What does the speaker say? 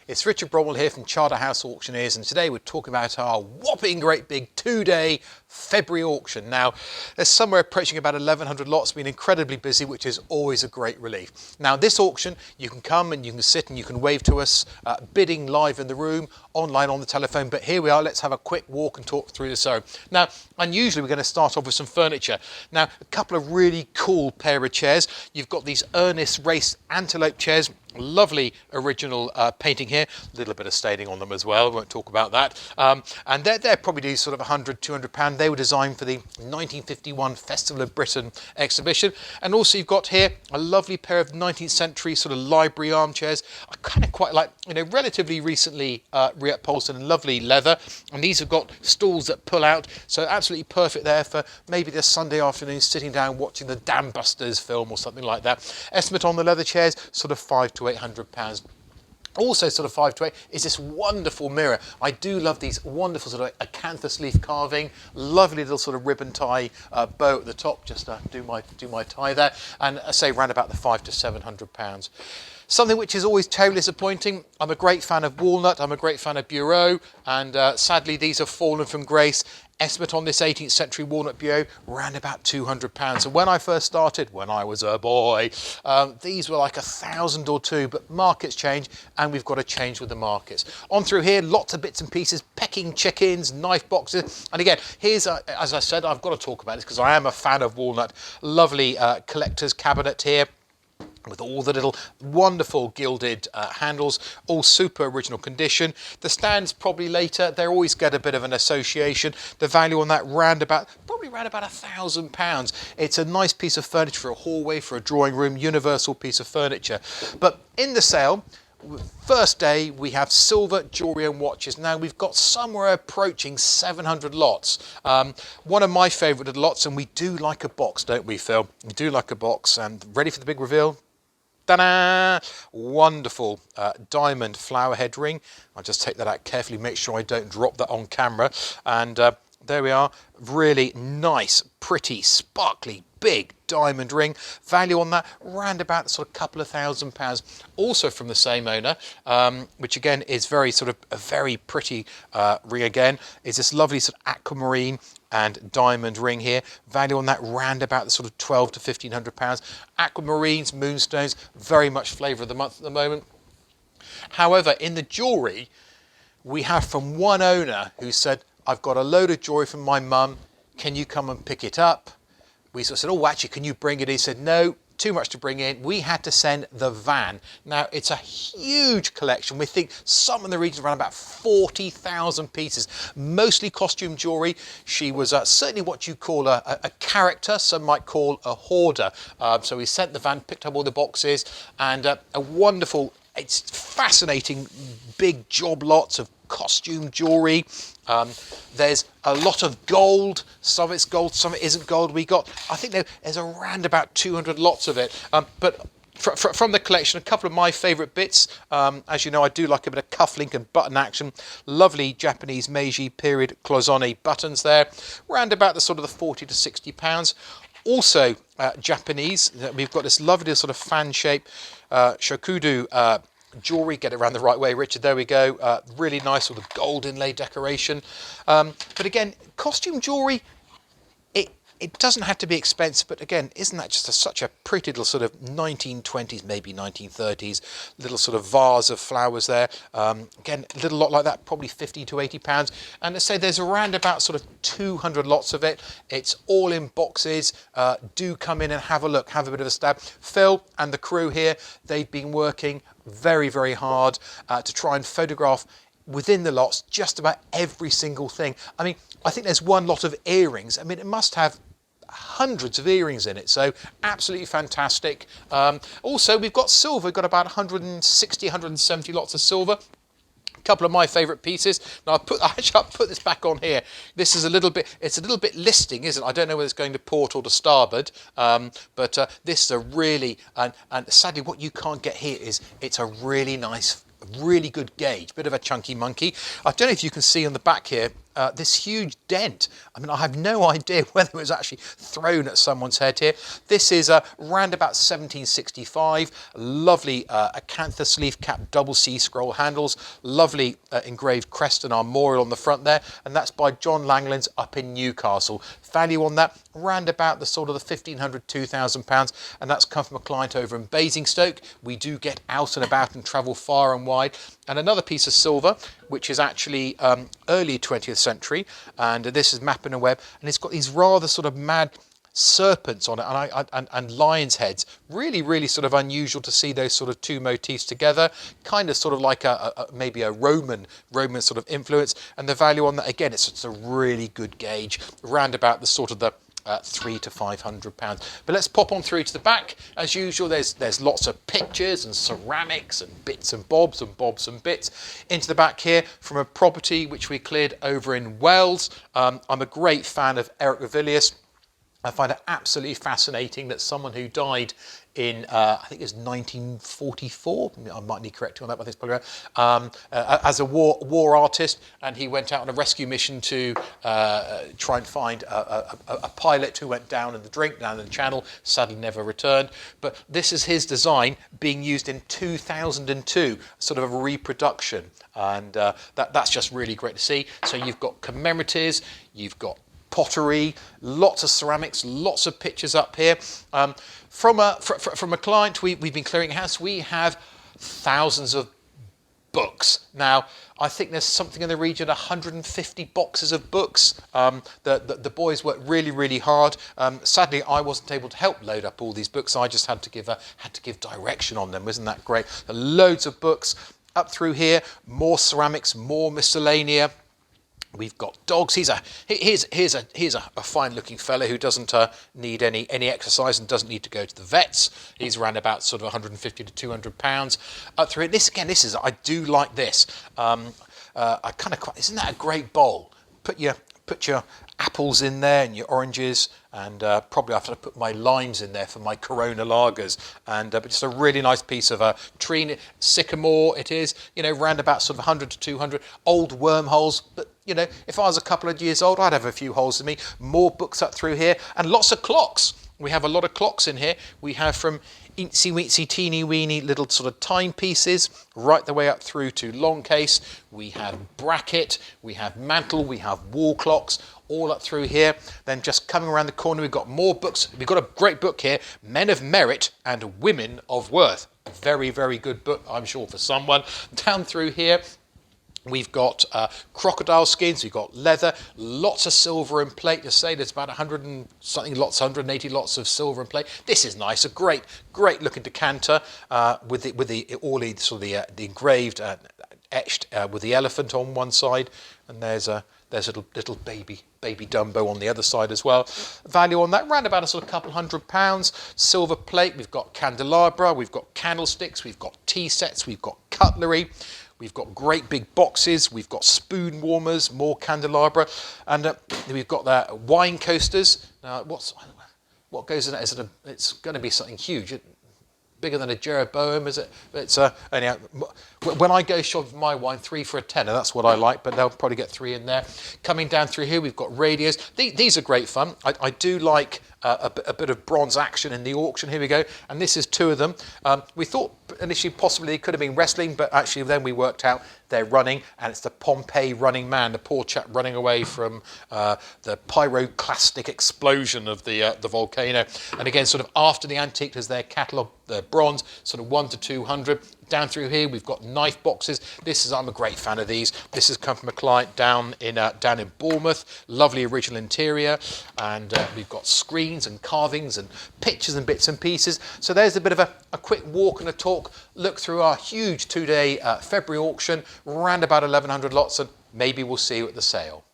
It's Richard Bromwell here from Charterhouse Auctioneers, and today we're talking about our whopping great big 2-day February auction. Now, there's somewhere approaching about 1,100 lots, been incredibly busy, which is always a great relief. Now, this auction, you can come and you can sit and you can wave to us, bidding live in the room, online on the telephone, but here we are, let's have a quick walk and talk through this. Now, unusually we're going to start off with some furniture. Now, a couple of really cool pair of chairs. You've got these Ernest Race Antelope chairs. Lovely original painting here, a little bit of staining on them as well, won't talk about that. And they're probably sort of £100, £200. They were designed for the 1951 Festival of Britain exhibition. And also you've got here a lovely pair of 19th century sort of library armchairs. I kind of quite like, relatively recently reupholstered in lovely leather. And these have got stools that pull out, so absolutely perfect there for maybe this Sunday afternoon sitting down watching the Dam Busters film or something like that. Estimate on the leather chairs, sort of £500 to £800. Also sort of 5 to 8 is this wonderful mirror. I do love these wonderful sort of acanthus leaf carving, lovely little sort of ribbon tie bow at the top, just do my tie there, and I say around about the £500 to £700. Something which is always terribly disappointing. I'm a great fan of walnut, I'm a great fan of bureau, and sadly these have fallen from grace. Estimate on this 18th century walnut bureau, around about £200. And when I first started, when I was a boy, these were like 1,000 or two, but markets change and we've got to change with the markets. On through here, lots of bits and pieces, pecking chickens, knife boxes. And again, here's, as I said, I've got to talk about this because I am a fan of walnut. Lovely collector's cabinet here, with all the little wonderful gilded handles, all super original condition. The stands probably later, they always get a bit of an association. The value on that probably around about £1,000. It's a nice piece of furniture for a hallway, for a drawing room, universal piece of furniture. But in the sale, first day, we have silver, jewellery and watches. Now, we've got somewhere approaching 700 lots. One of my favourite lots, and we do like a box, don't we, Phil? We do like a box. And ready for the big reveal? Ta-da! Wonderful diamond flower head ring. I'll just take that out carefully, make sure I don't drop that on camera. And there we are. Really nice, pretty, sparkly, big diamond ring. Value on that round about sort of couple of £1,000. Also from the same owner, which again is very sort of a very pretty ring again, is this lovely sort of aquamarine and diamond ring here. Value on that round about the sort of £1,200 to £1,500. Aquamarines, moonstones, very much flavour of the month at the moment. However, in the jewellery, we have from one owner who said, I've got a load of jewellery from my mum, can you come and pick it up? We sort of said, oh, actually, can you bring it in? He said, no, too much to bring in. We had to send the van. Now, it's a huge collection. We think some in the region around about 40,000 pieces, mostly costume jewellery. She was certainly what you call a character, some might call a hoarder. So we sent the van, picked up all the boxes, and a wonderful, it's fascinating, big job lots of costume jewellery. There's a lot of gold. Some of it's gold, some of it isn't gold. I think there's around about 200 lots of it. But from the collection, a couple of my favourite bits. As you know, I do like a bit of cufflink and button action. Lovely Japanese Meiji period cloisonne buttons there. Round about the sort of the £40 to £60. Also Japanese. We've got this lovely sort of fan shape shokudo jewellery. Get it around the right way, Richard. There we go. Really nice sort of gold inlay decoration. But again, costume jewellery, it doesn't have to be expensive, but again, isn't that just such a pretty little sort of 1920s, maybe 1930s, little sort of vase of flowers there. Again, a little lot like that, probably £50 to £80. And let's say there's around about sort of 200 lots of it. It's all in boxes. Do come in and have a look, have a bit of a stab. Phil and the crew here, they've been working very, very hard to try and photograph within the lots just about every single thing. I mean, I think there's one lot of earrings. I mean, it must have hundreds of earrings in it, so absolutely fantastic. Also, we've got silver. We've got about 160, 170 lots of silver. A couple of my favourite pieces. Now, I'll put this back on here. This is it's a little bit listing, isn't it? I don't know whether it's going to port or to starboard, but this is a really, and sadly what you can't get here is it's a really nice, really good gauge, bit of a chunky monkey. I don't know if you can see on the back here, this huge dent. I mean, I have no idea whether it was actually thrown at someone's head here. This is around about 1765. Lovely acanthus leaf cap double C scroll handles. Lovely engraved crest and armorial on the front there. And that's by John Langlands up in Newcastle. Value on that around about the sort of the £1,500, £2,000. And that's come from a client over in Basingstoke. We do get out and about and travel far and wide. And another piece of silver, which is actually early 20th century, and this is Mappin and Webb, and it's got these rather sort of mad serpents on it and lions' heads. Really sort of unusual to see those sort of two motifs together, kind of sort of like maybe a Roman sort of influence. And the value on that, again, it's a really good gauge, around about the sort of the £300 to £500. But let's pop on through to the back. As usual, there's lots of pictures and ceramics and bits and bobs and bits. Into the back here from a property which we cleared over in Wales. I'm a great fan of Eric Revilius. I find it absolutely fascinating that someone who died in, I think it was 1944, I might need correcting on that, but I think it's probably right, as a war artist, and he went out on a rescue mission to try and find a pilot who went down in the drink, down in the channel, sadly never returned. But this is his design being used in 2002, sort of a reproduction, and that's just really great to see. So you've got commemoratives, you've got pottery, lots of ceramics, lots of pictures up here. From a client, we've been clearing house. We have thousands of books. Now, I think there's something in the region of 150 boxes of books. The boys worked really hard. Sadly, I wasn't able to help load up all these books. I just had to give direction on them. Isn't that great? Loads of books up through here. More ceramics, more miscellanea. We've got dogs. Here's a fine-looking fellow who doesn't need any exercise and doesn't need to go to the vets. He's around about sort of 150 to 200 pounds. Up through it. I do like this. Isn't that a great bowl? Put your apples in there and your oranges, and probably I have to put my limes in there for my Corona lagers. And but just a really nice piece of tree sycamore. It is, round about sort of 100 to 200. Old wormholes, but if I was a couple of years old, I'd have a few holes in me. More books up through here, and lots of clocks. We have a lot of clocks in here. We have from eensy weensy teeny weeny little sort of timepieces right the way up through to long case. We have bracket, we have mantle, we have wall clocks, all up through here. Then just coming around the corner, we've got more books. We've got a great book here, Men of Merit and Women of Worth. Very good book, I'm sure, for someone. Down through here, we've got crocodile skins, we've got leather, lots of silver and plate. To say there's about 100 and something lots, 180 lots of silver and plate. This is nice, a great looking decanter with the engraved, etched with the elephant on one side, and there's little baby Dumbo on the other side as well. Value on that around about a sort of couple £100. Silver plate. We've got candelabra. We've got candlesticks. We've got tea sets. We've got cutlery. We've got great big boxes. We've got spoon warmers, more candelabra, and we've got the wine coasters. Now, what goes in that? It's going to be something huge. Bigger than a Jeroboam, is it? It's anyhow. When I go shopping for my wine, 3 for a tenner. That's what I like, but they'll probably get 3 in there. Coming down through here, we've got radios. These are great fun. I do like a bit of bronze action in the auction. Here we go, and this is 2 of them. We thought initially possibly it could have been wrestling, but actually then we worked out they're running, and it's the Pompeii running man, the poor chap running away from the pyroclastic explosion of the volcano. And again, sort of after the antique, there's their catalogue, the bronze, sort of 1 to 200. Down through here, we've got knife boxes. I'm a great fan of these. This has come from a client down in Bournemouth. Lovely original interior, and we've got screens and carvings and pictures and bits and pieces. So there's a bit of a quick walk and a talk. Look through our huge 2-day February auction, around about 1,100 lots, and maybe we'll see you at the sale.